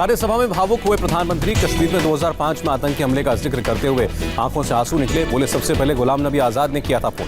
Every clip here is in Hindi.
राज्यसभा में भावुक हुए प्रधानमंत्री कश्मीर में 2005 में आतंकी हमले का जिक्र करते हुए आंखों से आंसू निकले। बोले सबसे पहले गुलाम नबी आजाद ने किया था फोन।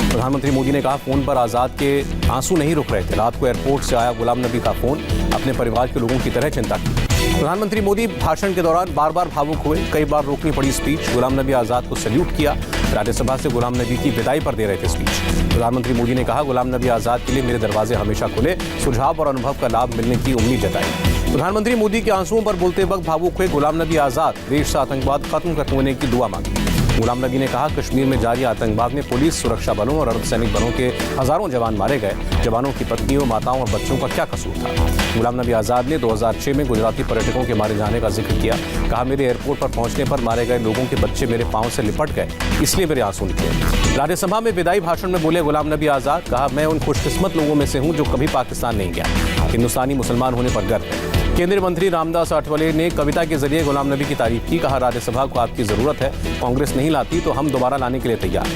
प्रधानमंत्री मोदी ने कहा फोन पर आजाद के आंसू नहीं रुक रहे थे। रात को एयरपोर्ट से आया गुलाम नबी का फोन, अपने परिवार के लोगों की तरह चिंता की। प्रधानमंत्री मोदी भाषण के दौरान बार बार भावुक हुए। कई बार रोकनी पड़ी स्पीच। गुलाम नबी आजाद को सैल्यूट किया। राज्यसभा से गुलाम नबी की विदाई पर दे रहे थे स्पीच। प्रधानमंत्री मोदी ने कहा गुलाम नबी आजाद के लिए मेरे दरवाजे हमेशा खुले। सुझाव और अनुभव का लाभ मिलने की उम्मीद जताई। प्रधानमंत्री मोदी के आंसुओं पर बोलते वक्त भावुक हुए गुलाम नबी आजाद देश से आतंकवाद खत्म होने की दुआ मांगी। गुलाम नबी ने कहा कश्मीर में जारी आतंकवाद में पुलिस, सुरक्षा बलों और अर्धसैनिक बलों के हजारों जवान मारे गए। जवानों की पत्नियों, माताओं और बच्चों का क्या कसूर था। गुलाम नबी आजाद ने 2006 में गुजराती पर्यटकों के मारे जाने का जिक्र किया। कहा मेरे एयरपोर्ट पर पहुंचने पर मारे गए लोगों के बच्चे मेरे पांव से लिपट गए, इसलिए मेरे आंसू निकले। राज्यसभा में विदाई भाषण में बोले गुलाम नबी आजाद, कहा मैं उन खुशकिस्मत लोगों में से हूं जो कभी पाकिस्तान नहीं गया। हिंदुस्तानी मुसलमान होने पर गर्व है। केंद्रीय मंत्री रामदास आठवले ने कविता के जरिए गुलाम नबी की तारीफ की। कहा राज्यसभा को आपकी जरूरत है, कांग्रेस नहीं लाती तो हम दोबारा लाने के लिए तैयार।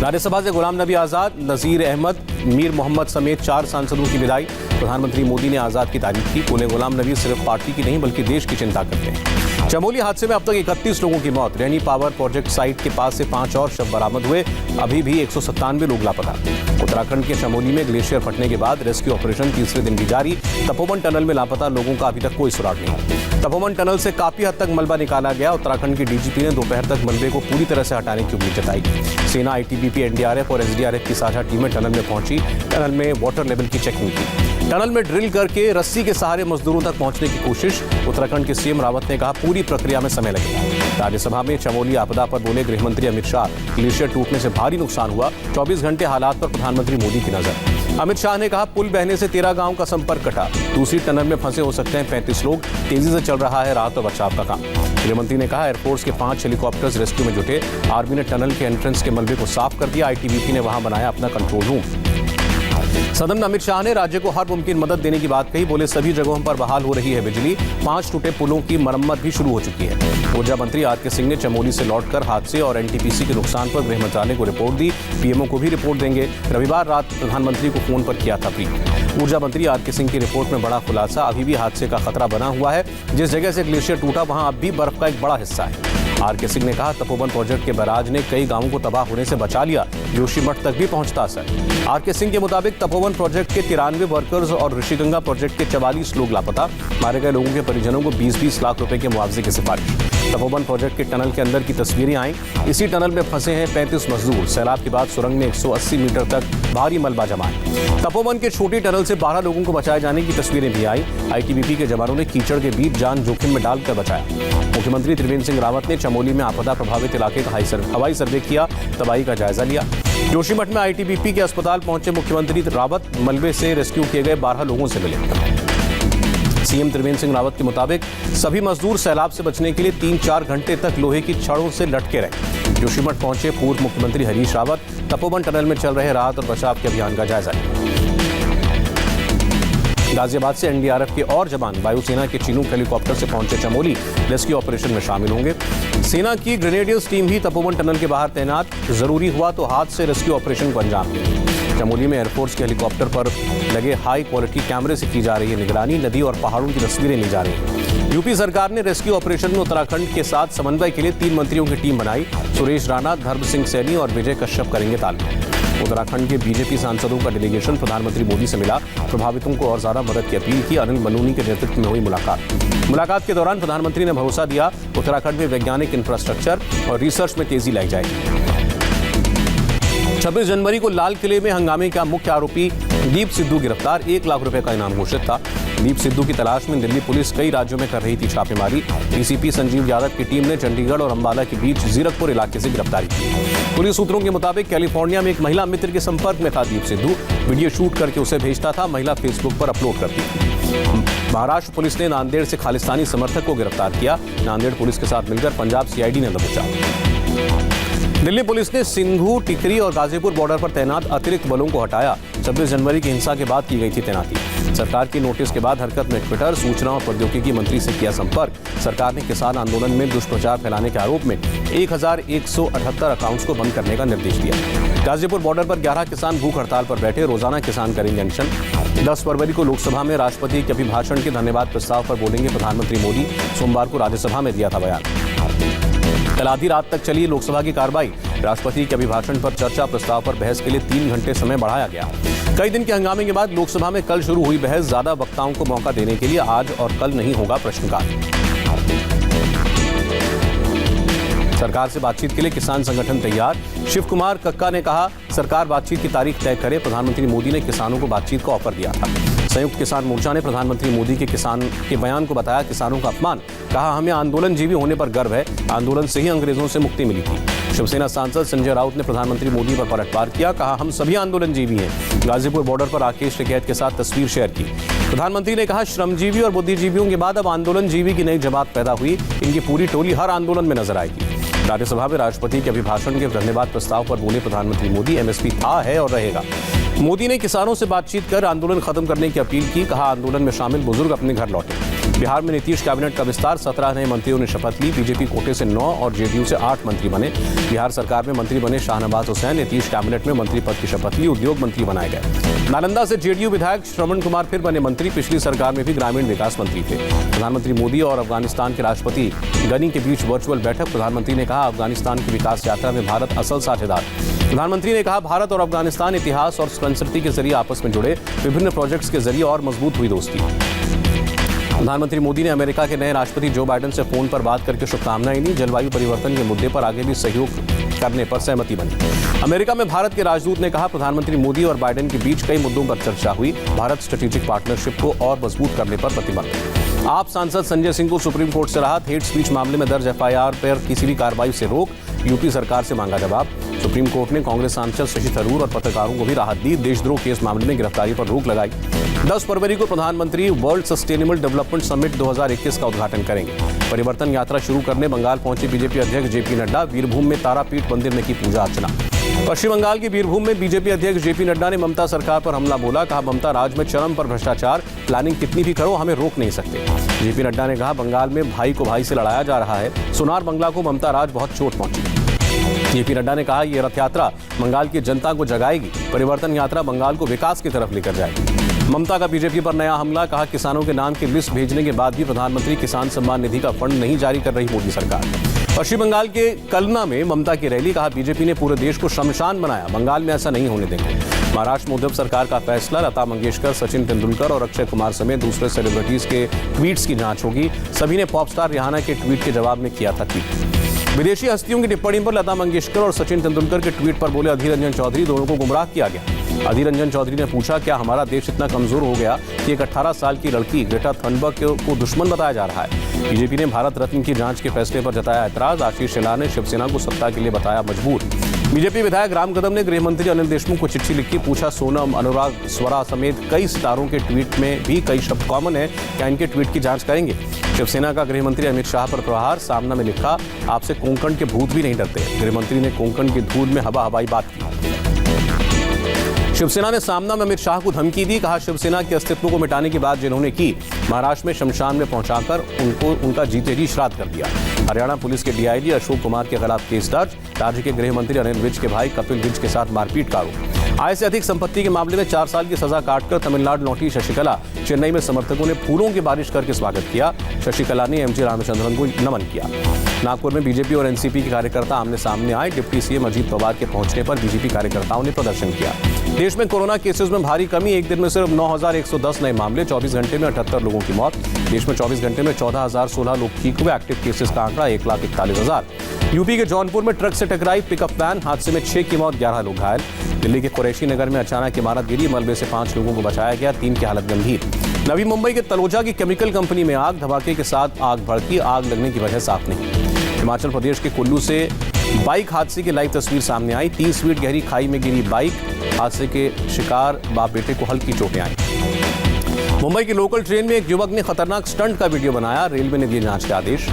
राज्यसभा से गुलाम नबी आजाद, नजीर अहमद, मीर मोहम्मद समेत 4 सांसदों की विदाई। प्रधानमंत्री मोदी ने आजाद की तारीफ की। बोले गुलाम नबी सिर्फ पार्टी की नहीं बल्कि देश की चिंता करते हैं। चमोली हादसे में अब तक 31 लोगों की मौत। रैनी पावर प्रोजेक्ट साइट के पास से 5 और शव बरामद हुए। अभी भी 197 लोग लापता। उत्तराखंड के चमोली में ग्लेशियर फटने के बाद रेस्क्यू ऑपरेशन तीसरे दिन भी जारी। तपोवन टनल में लापता लोगों का अभी तक कोई सुराग नहीं। तपोवन टनल से काफी हद तक मलबा निकाला गया। उत्तराखंड के डीजीपी ने दोपहर तक मलबे को पूरी तरह से हटाने की उम्मीद जताई। सेना, आईटीबीपी, एनडीआरएफ और एसडीआरएफ की साझा टीमें टनल में पहुंची। टनल में वाटर लेवल की चेकिंग की। टनल में ड्रिल करके रस्सी के सहारे मजदूरों तक पहुंचने की कोशिश। उत्तराखंड के सीएम रावत ने कहा पूरी प्रक्रिया में समय लगेगा। राज्यसभा में चमोली आपदा पर बोले गृहमंत्री अमित शाह, ग्लेशियर टूटने से भारी नुकसान हुआ। 24 घंटे हालात पर प्रधानमंत्री मोदी की नजर। अमित शाह ने कहा पुल बहने से 13 गांव का संपर्क कटा। दूसरी टनल में फंसे हो सकते हैं 35 लोग। तेजी से चल रहा है राहत और बचाव का काम। गृहमंत्री ने कहा एयरफोर्स के 5 हेलीकॉप्टर्स रेस्क्यू में जुटे। आर्मी ने टनल के एंट्रेंस के मलबे को साफ कर दिया। आईटीबीपी ने वहां बनाया अपना कंट्रोल रूम। सदन में अमित शाह ने राज्य को हर मुमकिन मदद देने की बात कही। बोले सभी जगहों पर बहाल हो रही है बिजली। 5 टूटे पुलों की मरम्मत भी शुरू हो चुकी है। ऊर्जा मंत्री आर.के. सिंह ने चमोली से लौटकर हादसे और एनटीपीसी के नुकसान पर गृह मंत्रालय को रिपोर्ट दी। पीएमओ को भी रिपोर्ट देंगे। रविवार रात प्रधानमंत्री को फोन पर किया था ब्रीफ। ऊर्जा मंत्री आर.के. सिंह की रिपोर्ट में बड़ा खुलासा। अभी भी हादसे का खतरा बना हुआ है। जिस जगह से ग्लेशियर टूटा वहां अब भी बर्फ का एक बड़ा हिस्सा है। आर.के. सिंह ने कहा तपोवन प्रोजेक्ट के बैराज ने कई गांवों को तबाह होने से बचा लिया। जोशीमठ तक भी पहुंचता असर। आर.के. सिंह के मुताबिक तपोवन प्रोजेक्ट के 93 वर्कर्स और ऋषिगंगा प्रोजेक्ट के 44 लोग लापता। मारे गए लोगों के परिजनों को 20-20 लाख रुपए के मुआवजे की सिफारिश। तपोवन प्रोजेक्ट के टनल के अंदर की तस्वीरें आई। इसी टनल में फंसे हैं 35 मजदूर। सैलाब के बाद सुरंग में 180 मीटर तक भारी मलबा जमा है। तपोवन के छोटी टनल से 12 लोगों को बचाए जाने की तस्वीरें भी आई। आईटीबीपी के जवानों ने कीचड़ के बीच जान जोखिम में डालकर बचाया। मुख्यमंत्री त्रिवेंद्र सिंह रावत ने चमोली में आपदा प्रभावित इलाके का हवाई सर्वे किया। तबाही का जायजा लिया। जोशीमठ में आईटीबीपी के अस्पताल पहुंचे मुख्यमंत्री रावत मलबे से रेस्क्यू किए गए 12 लोगों से मिले। सीएम त्रिवेंद्र सिंह रावत के मुताबिक सभी मजदूर सैलाब से बचने के लिए 3-4 घंटे तक लोहे की छड़ों से लटके रहे। जोशीमठ पहुंचे पूर्व मुख्यमंत्री हरीश रावत। तपोवन टनल में चल रहे राहत और बचाव के अभियान का जायजा लिया। गाजियाबाद से एनडीआरएफ के और जवान वायुसेना के चिनूक हेलीकॉप्टर से पहुंचे चमोली। रेस्क्यू ऑपरेशन में शामिल होंगे। सेना की ग्रेनेडियर्स टीम भी तपोवन टनल के बाहर तैनात। जरूरी हुआ तो हाथ से रेस्क्यू ऑपरेशन को अंजाम देंगे। चमोली में एयरफोर्स के हेलीकॉप्टर पर लगे हाई क्वालिटी कैमरे से की जा रही है निगरानी। नदी और पहाड़ों की तस्वीरें ली जा रही हैं। यूपी सरकार ने रेस्क्यू ऑपरेशन में उत्तराखंड के साथ समन्वय के लिए 3 मंत्रियों की टीम बनाई। सुरेश राणा, धर्म सिंह सैनी और विजय कश्यप करेंगे तालमेल। उत्तराखंड के बीजेपी सांसदों का डेलीगेशन प्रधानमंत्री मोदी से मिला। प्रभावितों को और ज्यादा मदद की अपील की। अनिल बलूनी के नेतृत्व में हुई मुलाकात के दौरान प्रधानमंत्री ने भरोसा दिया उत्तराखंड में वैज्ञानिक इंफ्रास्ट्रक्चर और रिसर्च में तेजी लाई जाएगी। 26 जनवरी को लाल किले में हंगामे का मुख्य आरोपी दीप सिद्धू गिरफ्तार। 1 लाख रुपए का इनाम घोषित था। दीप सिद्धू की तलाश में दिल्ली पुलिस कई राज्यों में कर रही थी छापेमारी। डीसीपी संजीव यादव की टीम ने चंडीगढ़ और अंबाला के बीच जीरकपुर इलाके से गिरफ्तारी की। पुलिस सूत्रों के मुताबिक कैलिफोर्निया में एक महिला मित्र के संपर्क में था दीप सिद्धू। वीडियो शूट करके उसे भेजता था। महिला फेसबुक पर अपलोड करती थी। महाराष्ट्र पुलिस ने नांदेड़ से खालिस्तानी समर्थक को गिरफ्तार किया। नांदेड़ पुलिस के साथ मिलकर पंजाब सीआईडी ने दबोचा। दिल्ली पुलिस ने सिंघू, टिकरी और गाजीपुर बॉर्डर पर तैनात अतिरिक्त बलों को हटाया। 26 जनवरी की हिंसा के बाद की गई थी तैनाती। सरकार की नोटिस के बाद हरकत में ट्विटर, सूचना और प्रौद्योगिकी मंत्री से किया संपर्क। सरकार ने किसान आंदोलन में दुष्प्रचार फैलाने के आरोप में 1178 अकाउंट्स को बंद करने का निर्देश दिया। गाजीपुर बॉर्डर पर 11 किसान भूख हड़ताल पर बैठे। रोजाना किसान करेंगे अनशन। 10 फरवरी को लोकसभा में राष्ट्रपति के अभिभाषण के धन्यवाद प्रस्ताव पर बोलेंगे प्रधानमंत्री मोदी। सोमवार को राज्यसभा में दिया था बयान। कल आधी रात तक चली लोकसभा की कार्रवाई। राष्ट्रपति के अभिभाषण पर चर्चा प्रस्ताव पर बहस के लिए 3 घंटे समय बढ़ाया गया। कई दिन के हंगामे के बाद लोकसभा में कल शुरू हुई बहस। ज्यादा वक्ताओं को मौका देने के लिए आज और कल नहीं होगा प्रश्नकाल। सरकार से बातचीत के लिए किसान संगठन तैयार। शिव कुमार कक्का ने कहा, सरकार बातचीत की तारीख तय करे। प्रधानमंत्री मोदी ने किसानों को बातचीत का ऑफर दिया था। संयुक्त किसान मोर्चा ने प्रधानमंत्री मोदी के किसान के बयान को बताया किसानों का अपमान। कहा, हमें आंदोलनजीवी होने पर गर्व है। आंदोलन से ही अंग्रेजों से मुक्ति मिली थी। शिवसेना सांसद संजय राउत ने प्रधानमंत्री मोदी पर पलटवार किया। कहा, हम सभी आंदोलनजीवी हैं। गाजीपुर बॉर्डर पर राकेश टिकैत के साथ तस्वीर शेयर की। प्रधानमंत्री ने कहा, श्रमजीवी और बुद्धिजीवियों के बाद अब आंदोलनजीवी की नई जमात पैदा हुई। इनकी पूरी टोली हर आंदोलन में नजर आएगी। राज्यसभा में राष्ट्रपति के अभिभाषण के धन्यवाद प्रस्ताव पर बोले प्रधानमंत्री मोदी, एमएसपी था, है और रहेगा। मोदी ने किसानों से बातचीत कर आंदोलन खत्म करने की अपील की। कहा, आंदोलन में शामिल बुजुर्ग अपने घर लौटे। बिहार में नीतीश कैबिनेट का विस्तार। 17 नए मंत्रियों ने शपथ ली। बीजेपी कोटे से 9 और जेडीयू से 8 मंत्री बने। बिहार सरकार में मंत्री बने शाहनवाज हुसैन। नीतीश कैबिनेट में मंत्री पद की शपथ ली। उद्योग मंत्री बनाए गए। नालंदा से जेडीयू विधायक श्रवण कुमार फिर बने मंत्री। पिछली सरकार में भी ग्रामीण विकास मंत्री थे। प्रधानमंत्री मोदी और अफगानिस्तान के राष्ट्रपति गनी के बीच वर्चुअल बैठक। प्रधानमंत्री ने कहा, अफगानिस्तान की विकास यात्रा में भारत असल साझेदार। प्रधानमंत्री ने कहा, भारत और अफगानिस्तान इतिहास और संस्कृति के जरिए आपस में जुड़े। विभिन्न प्रोजेक्ट्स के जरिए और मजबूत हुई दोस्ती। प्रधानमंत्री मोदी ने अमेरिका के नए राष्ट्रपति जो बाइडेन से फोन पर बात करके शुभकामनाएं दी। जलवायु परिवर्तन के मुद्दे पर आगे भी सहयोग करने पर सहमति बनी। अमेरिका में भारत के राजदूत ने कहा, प्रधानमंत्री मोदी और बाइडेन के बीच कई मुद्दों पर चर्चा हुई। भारत स्ट्रेटेजिक पार्टनरशिप को और मजबूत करने पर प्रतिबद्ध। आप सांसद संजय सिंह को सुप्रीम कोर्ट से राहत। हेट स्पीच मामले में दर्ज एफआईआर पर किसी भी कार्रवाई से रोक। यूपी सरकार से मांगा जवाब। सुप्रीम कोर्ट ने कांग्रेस सांसद शशि थरूर और पत्रकारों को भी राहत दी। देशद्रोह केस मामले में गिरफ्तारी पर रोक लगाई। 10 फरवरी को प्रधानमंत्री वर्ल्ड सस्टेनेबल डेवलपमेंट समिट 2021 का उद्घाटन करेंगे। परिवर्तन यात्रा शुरू करने बंगाल पहुंचे बीजेपी अध्यक्ष जेपी नड्डा। वीरभूम में तारापीठ मंदिर में की पूजा अर्चना। पश्चिम बंगाल के बीरभूम में बीजेपी अध्यक्ष जेपी नड्डा ने ममता सरकार पर हमला बोला। कहा, ममता राज में चरम पर भ्रष्टाचार। प्लानिंग कितनी भी करो, हमें रोक नहीं सकते। जेपी नड्डा ने कहा, बंगाल में भाई को भाई से लड़ाया जा रहा है। सोनार बंगला को ममता राज बहुत चोट पहुंची। जेपी नड्डा ने कहा, यह रथ यात्रा बंगाल की जनता को जगाएगी। परिवर्तन यात्रा बंगाल को विकास की तरफ लेकर जाएगी। ममता का बीजेपी पर नया हमला। कहा, किसानों के नाम की लिस्ट भेजने के बाद भी प्रधानमंत्री किसान सम्मान निधि का फंड नहीं जारी कर रही मोदी सरकार। पश्चिम बंगाल के कलना में ममता की रैली। कहा, बीजेपी ने पूरे देश को शमशान बनाया। बंगाल में ऐसा नहीं होने देंगे। महाराष्ट्र में उद्धव सरकार का फैसला। लता मंगेशकर, सचिन तेंदुलकर और अक्षय कुमार समेत दूसरे सेलिब्रिटीज के ट्वीट्स की जांच होगी। सभी ने पॉप स्टार रिहाना के ट्वीट के जवाब में किया था ट्वीट। विदेशी हस्तियों की टिप्पणी पर लता मंगेशकर और सचिन तेंदुलकर के ट्वीट पर बोले अधीर रंजन चौधरी, दोनों को गुमराह किया गया। अधीर रंजन चौधरी ने पूछा, क्या हमारा देश इतना कमजोर हो गया कि एक 18 साल की लड़की ग्रेटा थनबर्ग को दुश्मन बताया जा रहा है। बीजेपी ने भारत रत्न की जांच के फैसले पर जताया ऐतराज। आशीष शेलार ने शिवसेना को सत्ता के लिए बताया मजबूर। बीजेपी विधायक राम कदम ने गृह मंत्री अनिल देशमुख को चिट्ठी लिखी। पूछा, सोनम, अनुराग, स्वरा समेत कई सितारों के ट्वीट में भी कई शब्द कॉमन है, क्या इनके ट्वीट की जांच करेंगे? शिवसेना का गृह मंत्री अमित शाह पर प्रहार। सामना में लिखा, आपसे कोंकण के भूत भी नहीं डरते। गृह मंत्री ने कोंकण की धूल में हवाई बात की। शिवसेना ने सामना में अमित शाह को धमकी दी। कहा, शिवसेना के अस्तित्व को मिटाने की बात जिन्होंने की, महाराष्ट्र में शमशान में पहुंचाकर उनका जीते जी श्राद्ध कर दिया। हरियाणा पुलिस के डीआईजी अशोक कुमार के खिलाफ केस दर्ज। राज्य के गृह मंत्री अनिल विज के भाई कपिल विज के साथ मारपीट का आरोप। आय से अधिक संपत्ति के मामले में 4 साल की सजा काटकर तमिलनाडु लौटी शशिकला। चेन्नई में समर्थकों ने फूलों की बारिश करके स्वागत किया। शशिकला ने एमजी रामचंद्रन को नमन किया। नागपुर में बीजेपी और एनसीपी के कार्यकर्ता आमने सामने आए। डिप्टी सीएम अजीत पवार के पहुंचने पर बीजेपी कार्यकर्ताओं ने प्रदर्शन किया। देश में कोरोना केसेस में भारी कमी। एक दिन में सिर्फ 9,110 नए मामले। 24 घंटे में 78 लोगों की मौत। देश में 24 घंटे में 14,016 लोग ठीक हुए। एक्टिव केसेस का आंकड़ा 1,41,000। यूपी के जौनपुर में ट्रक से टकराई पिकअप वैन। हादसे में 6 की मौत, 11 लोग घायल। दिल्ली के कुरैशी नगर में अचानक इमारत गिरी। मलबे से 5 लोगों को बचाया गया, 3 की हालत गंभीर। नवी मुंबई के तलोजा की केमिकल कंपनी में आग। धमाके के साथ आग भड़की। आग लगने की वजह साफ नहीं। हिमाचल प्रदेश के कुल्लू से बाइक हादसे की लाइव तस्वीर सामने आई। 30 फीट गहरी खाई में गिरी बाइक। हादसे के शिकार बाप बेटे को हल्की चोटें आई। मुंबई की लोकल ट्रेन में एक युवक ने खतरनाक स्टंट का वीडियो बनाया। रेलवे ने दिए जांच के आदेश।